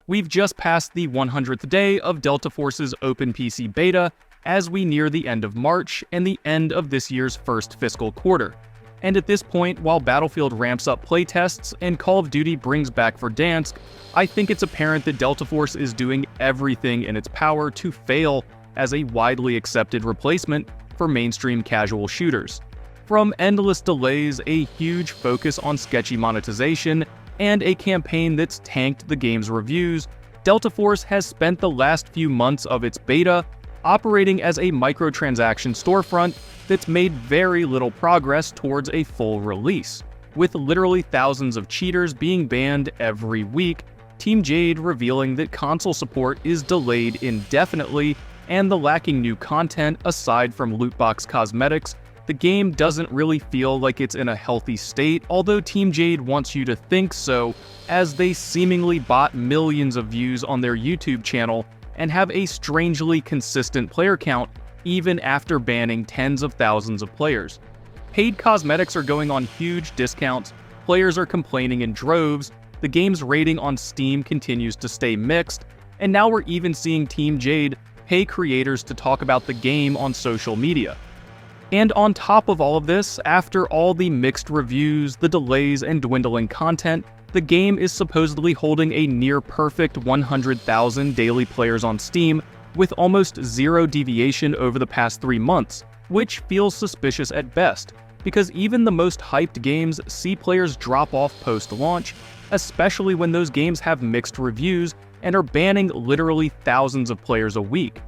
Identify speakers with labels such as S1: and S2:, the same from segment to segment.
S1: We've just passed the 100th day of Delta Force's Open PC beta as we near the end of March and the end of this year's first fiscal quarter. And at this point, while Battlefield ramps up playtests and Call of Duty brings back Verdansk, I think it's apparent that Delta Force is doing everything in its power to fail as a widely accepted replacement for mainstream casual shooters. From endless delays, a huge focus on sketchy monetization, and a campaign that's tanked the game's reviews, Delta Force has spent the last few months of its beta operating as a microtransaction storefront that's made very little progress towards a full release. With literally thousands of cheaters being banned every week, Team Jade revealing that console support is delayed indefinitely, and the lacking new content aside from loot box cosmetics, the game doesn't really feel like it's in a healthy state, although Team Jade wants you to think so, as they seemingly bought millions of views on their YouTube channel and have a strangely consistent player count even after banning tens of thousands of players. Paid cosmetics are going on huge discounts, players are complaining in droves, the game's rating on Steam continues to stay mixed, and now we're even seeing Team Jade pay creators to talk about the game on social media. And on top of all of this, after all the mixed reviews, the delays, and dwindling content, the game is supposedly holding a near-perfect 100,000 daily players on Steam, with almost zero deviation over the past 3 months, which feels suspicious at best, because even the most hyped games see players drop off post-launch, especially when those games have mixed reviews and are banning literally thousands of players a week.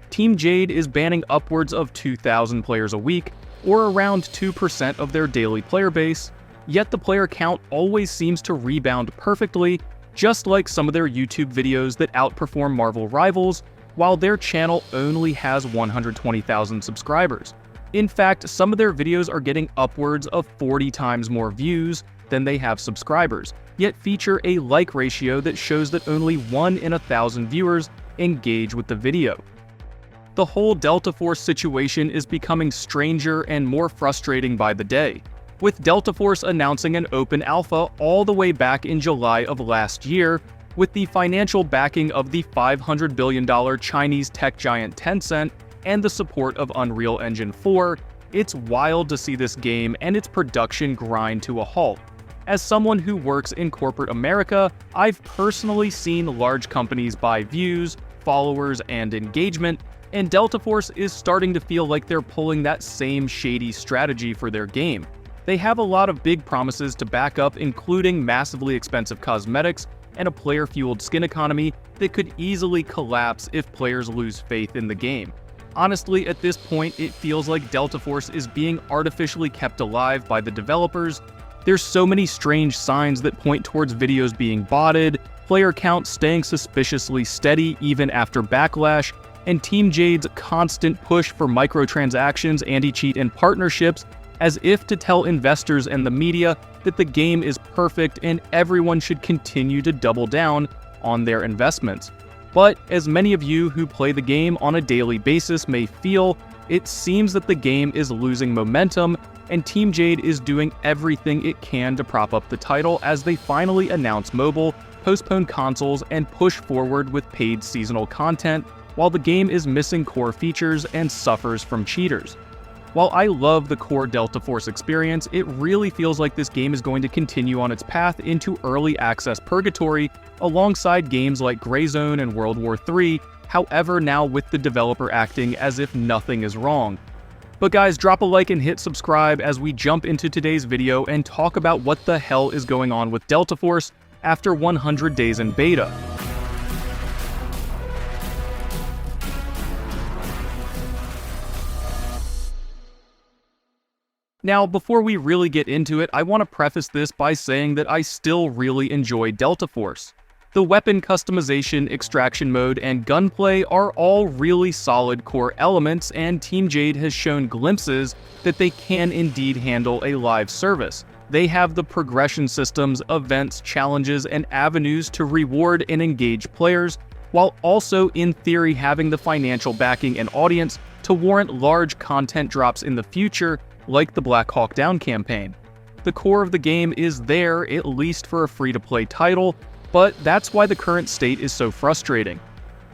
S1: Team Jade is banning upwards of 2,000 players a week, or around 2% of their daily player base, yet the player count always seems to rebound perfectly, just like some of their YouTube videos that outperform Marvel rivals, while their channel only has 120,000 subscribers. In fact, some of their videos are getting upwards of 40 times more views than they have subscribers, yet feature a like ratio that shows that only 1 in 1,000 viewers engage with the video. The whole Delta Force situation is becoming stranger and more frustrating by the day, with Delta Force announcing an open alpha all the way back in July of last year, with the financial backing of the $500 billion Chinese tech giant Tencent and the support of Unreal Engine 4, it's wild to see this game and its production grind to a halt. As someone who works in corporate America, I've personally seen large companies buy views, followers, and engagement, and Delta Force is starting to feel like they're pulling that same shady strategy for their game. They have a lot of big promises to back up, including massively expensive cosmetics and a player-fueled skin economy that could easily collapse if players lose faith in the game. Honestly, at this point, it feels like Delta Force is being artificially kept alive by the developers. There's so many strange signs that point towards videos being botted, player count staying suspiciously steady even after backlash, and Team Jade's constant push for microtransactions, anti-cheat, and partnerships, as if to tell investors and the media that the game is perfect and everyone should continue to double down on their investments. But as many of you who play the game on a daily basis may feel, it seems that the game is losing momentum, and Team Jade is doing everything it can to prop up the title as they finally announce mobile, postpone consoles, and push forward with paid seasonal content, while the game is missing core features and suffers from cheaters. While I love the core Delta Force experience, it really feels like this game is going to continue on its path into early access purgatory alongside games like Grayzone and World War III, however now with the developer acting as if nothing is wrong. But guys, drop a like and hit subscribe as we jump into today's video and talk about what the hell is going on with Delta Force after 100 days in beta. Now, before we really get into it, I want to preface this by saying that I still really enjoy Delta Force. The weapon customization, extraction mode, and gunplay are all really solid core elements, and Team Jade has shown glimpses that they can indeed handle a live service. They have the progression systems, events, challenges, and avenues to reward and engage players, while also in theory having the financial backing and audience to warrant large content drops in the future, like the Black Hawk Down campaign. The core of the game is there, at least for a free-to-play title, But that's why the current state is so frustrating.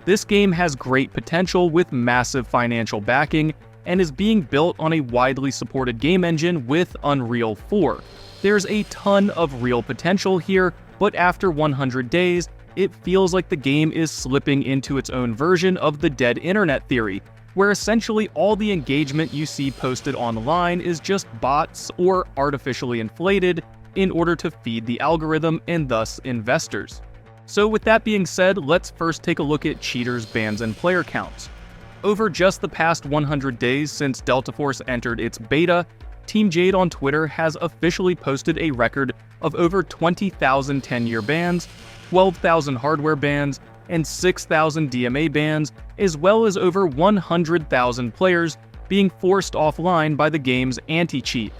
S1: This game has great potential with massive financial backing and is being built on a widely supported game engine with Unreal 4. There's a ton of real potential here, but after 100 days, it feels like the game is slipping into its own version of the dead internet theory, where essentially all the engagement you see posted online is just bots or artificially inflated in order to feed the algorithm and thus investors. So with that being said, let's first take a look at cheaters, bans, and player counts. Over just the past 100 days since Delta Force entered its beta, Team Jade on Twitter has officially posted a record of over 20,000 10-year bans, 12,000 hardware bans, and 6,000 DMA bans, as well as over 100,000 players being forced offline by the game's anti-cheat.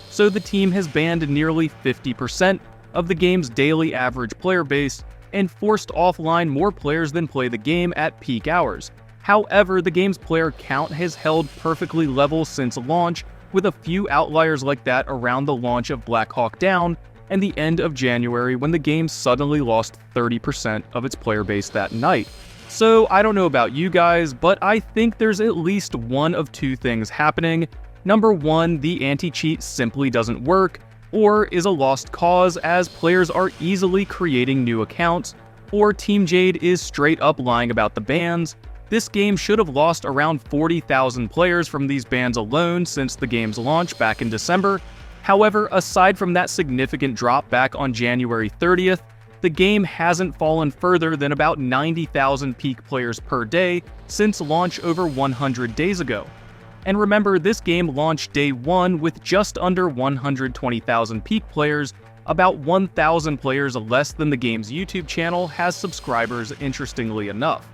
S1: So the team has banned nearly 50% of the game's daily average player base and forced offline more players than play the game at peak hours. However, the game's player count has held perfectly level since launch, with a few outliers like that around the launch of Black Hawk Down and the end of January when the game suddenly lost 30% of its player base that night. So I don't know about you guys, but I think there's at least one of two things happening. Number one, the anti-cheat simply doesn't work, or is a lost cause as players are easily creating new accounts, or Team Jade is straight up lying about the bans. This game should have lost around 40,000 players from these bans alone since the game's launch back in December. However, aside from that significant drop back on January 30th, the game hasn't fallen further than about 90,000 peak players per day since launch over 100 days ago. And remember, this game launched day one with just under 120,000 peak players. About 1,000 players less than the game's YouTube channel has subscribers, interestingly enough.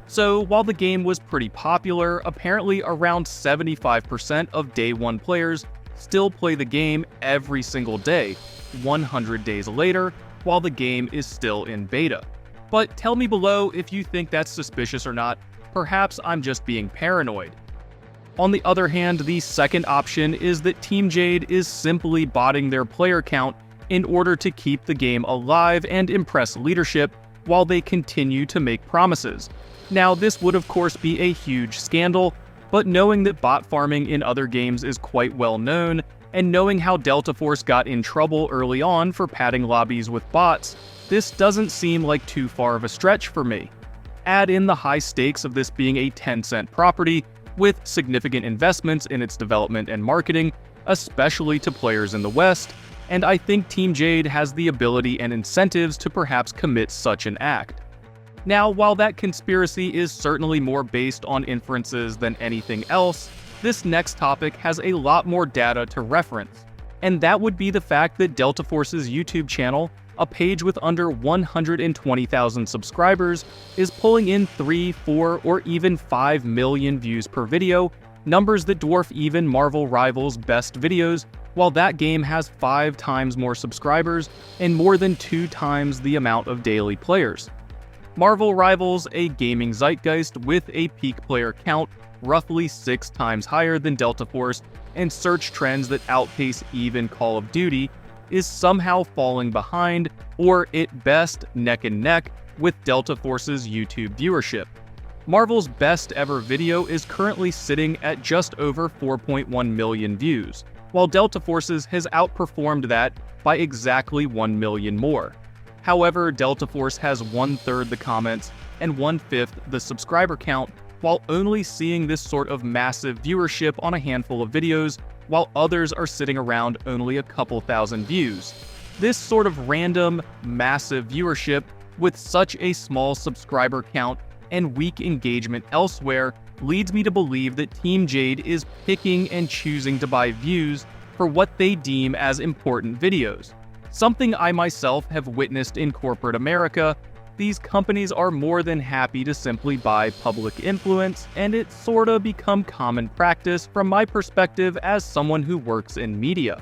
S1: So while the game was pretty popular, apparently around 75% of day one players still play the game every single day, 100 days later, while the game is still in beta. But tell me below if you think that's suspicious or not. Perhaps I'm just being paranoid. On the other hand, the second option is that Team Jade is simply botting their player count in order to keep the game alive and impress leadership while they continue to make promises. Now, this would of course be a huge scandal, but knowing that bot farming in other games is quite well known, and knowing how Delta Force got in trouble early on for padding lobbies with bots, this doesn't seem like too far of a stretch for me. Add in the high stakes of this being a Tencent property, with significant investments in its development and marketing, especially to players in the West, and I think Team Jade has the ability and incentives to perhaps commit such an act. Now, while that conspiracy is certainly more based on inferences than anything else, this next topic has a lot more data to reference, and that would be the fact that Delta Force's YouTube channel, a page with under 120,000 subscribers, is pulling in 3, 4, or even 5 million views per video, numbers that dwarf even Marvel Rivals' best videos, while that game has 5 times more subscribers and more than 2 times the amount of daily players. Marvel Rivals, a gaming zeitgeist with a peak player count roughly 6 times higher than Delta Force and search trends that outpace even Call of Duty, is somehow falling behind, or at best neck and neck, with Delta Force's YouTube viewership. Marvel's best ever video is currently sitting at just over 4.1 million views, while Delta Force's has outperformed that by exactly 1 million more. However, Delta Force has 1/3 the comments and 1/5 the subscriber count, while only seeing this sort of massive viewership on a handful of videos, while others are sitting around only a couple thousand views. This sort of random, massive viewership with such a small subscriber count and weak engagement elsewhere leads me to believe that Team Jade is picking and choosing to buy views for what they deem as important videos. Something I myself have witnessed in corporate America. These companies are more than happy to simply buy public influence, and it's sorta become common practice from my perspective as someone who works in media.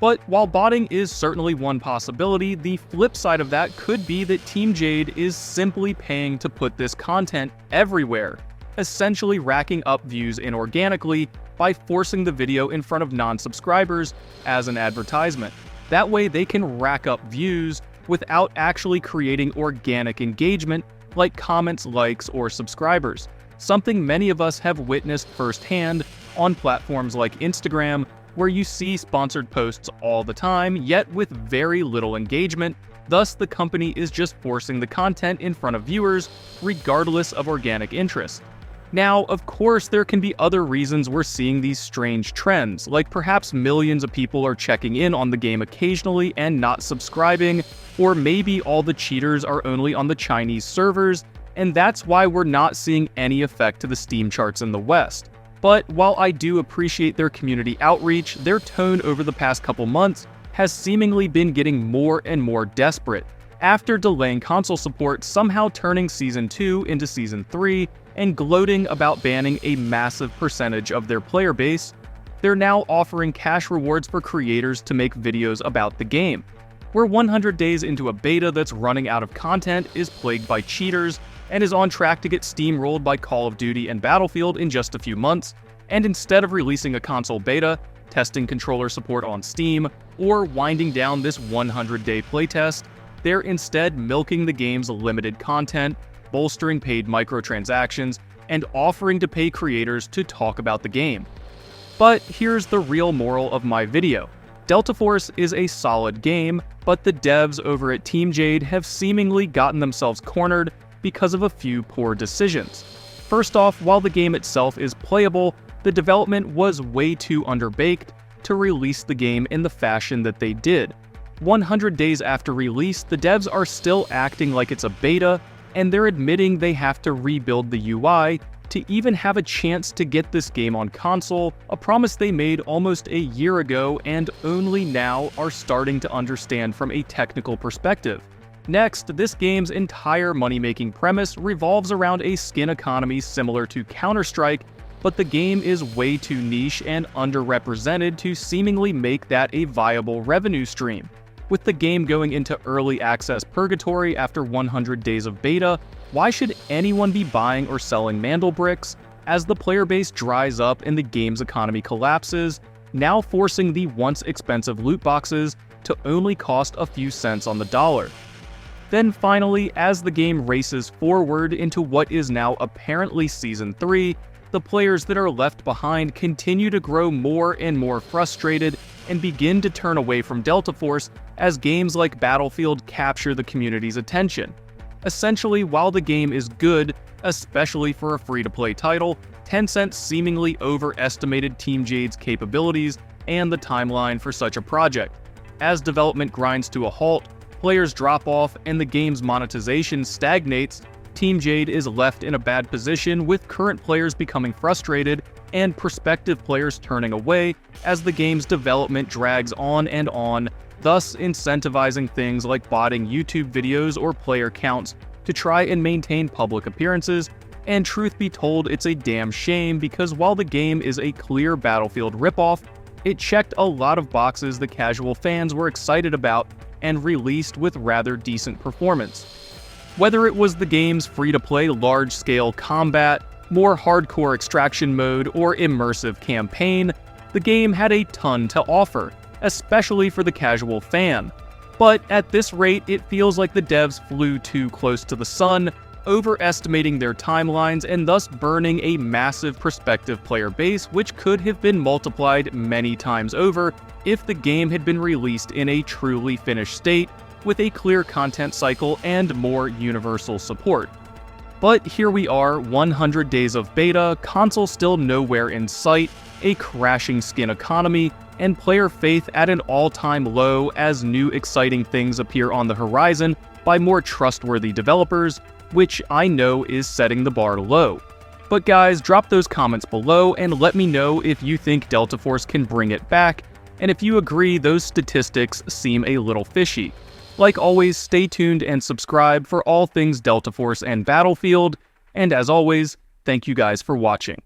S1: But while botting is certainly one possibility, the flip side of that could be that Team Jade is simply paying to put this content everywhere, essentially racking up views inorganically by forcing the video in front of non-subscribers as an advertisement. That way they can rack up views without actually creating organic engagement like comments, likes, or subscribers, something many of us have witnessed firsthand on platforms like Instagram, where you see sponsored posts all the time, yet with very little engagement. Thus, the company is just forcing the content in front of viewers, regardless of organic interest. Now, of course, there can be other reasons we're seeing these strange trends, like perhaps millions of people are checking in on the game occasionally and not subscribing, or maybe all the cheaters are only on the Chinese servers, and that's why we're not seeing any effect to the Steam charts in the West. But while I do appreciate their community outreach, their tone over the past couple months has seemingly been getting more and more desperate. After delaying console support, somehow turning Season 2 into Season 3, and gloating about banning a massive percentage of their player base, they're now offering cash rewards for creators to make videos about the game. We're 100 days into a beta that's running out of content, is plagued by cheaters, and is on track to get steamrolled by Call of Duty and Battlefield in just a few months, and instead of releasing a console beta, testing controller support on Steam, or winding down this 100-day playtest, they're instead milking the game's limited content, bolstering paid microtransactions, and offering to pay creators to talk about the game. But here's the real moral of my video. Delta Force is a solid game, but the devs over at Team Jade have seemingly gotten themselves cornered because of a few poor decisions. First off, while the game itself is playable, the development was way too underbaked to release the game in the fashion that they did. 100 days after release, the devs are still acting like it's a beta, and they're admitting they have to rebuild the UI to even have a chance to get this game on console, a promise they made almost a year ago and only now are starting to understand from a technical perspective. Next, this game's entire money-making premise revolves around a skin economy similar to Counter-Strike, but the game is way too niche and underrepresented to seemingly make that a viable revenue stream. With the game going into early access purgatory after 100 days of beta, why should anyone be buying or selling Mandel bricks as the player base dries up and the game's economy collapses, now forcing the once expensive loot boxes to only cost a few cents on the dollar? Then finally, as the game races forward into what is now apparently Season 3, the players that are left behind continue to grow more and more frustrated and begin to turn away from Delta Force as games like Battlefield capture the community's attention. Essentially, while the game is good, especially for a free-to-play title, Tencent seemingly overestimated Team Jade's capabilities and the timeline for such a project. As development grinds to a halt, players drop off, and the game's monetization stagnates, Team Jade is left in a bad position, with current players becoming frustrated and prospective players turning away as the game's development drags on, thus incentivizing things like botting YouTube videos or player counts to try and maintain public appearances. And truth be told, it's a damn shame, because while the game is a clear Battlefield ripoff, it checked a lot of boxes the casual fans were excited about and released with rather decent performance. Whether it was the game's free-to-play large-scale combat, more hardcore extraction mode, or immersive campaign, the game had a ton to offer, especially for the casual fan. But at this rate, it feels like the devs flew too close to the sun, overestimating their timelines and thus burning a massive prospective player base, which could have been multiplied many times over if the game had been released in a truly finished state, with a clear content cycle and more universal support. But here we are, 100 days of beta, console still nowhere in sight, a crashing skin economy, and player faith at an all-time low as new exciting things appear on the horizon by more trustworthy developers, which I know is setting the bar low. But guys, drop those comments below and let me know if you think Delta Force can bring it back, and if you agree those statistics seem a little fishy. Like always, stay tuned and subscribe for all things Delta Force and Battlefield, and as always, thank you guys for watching.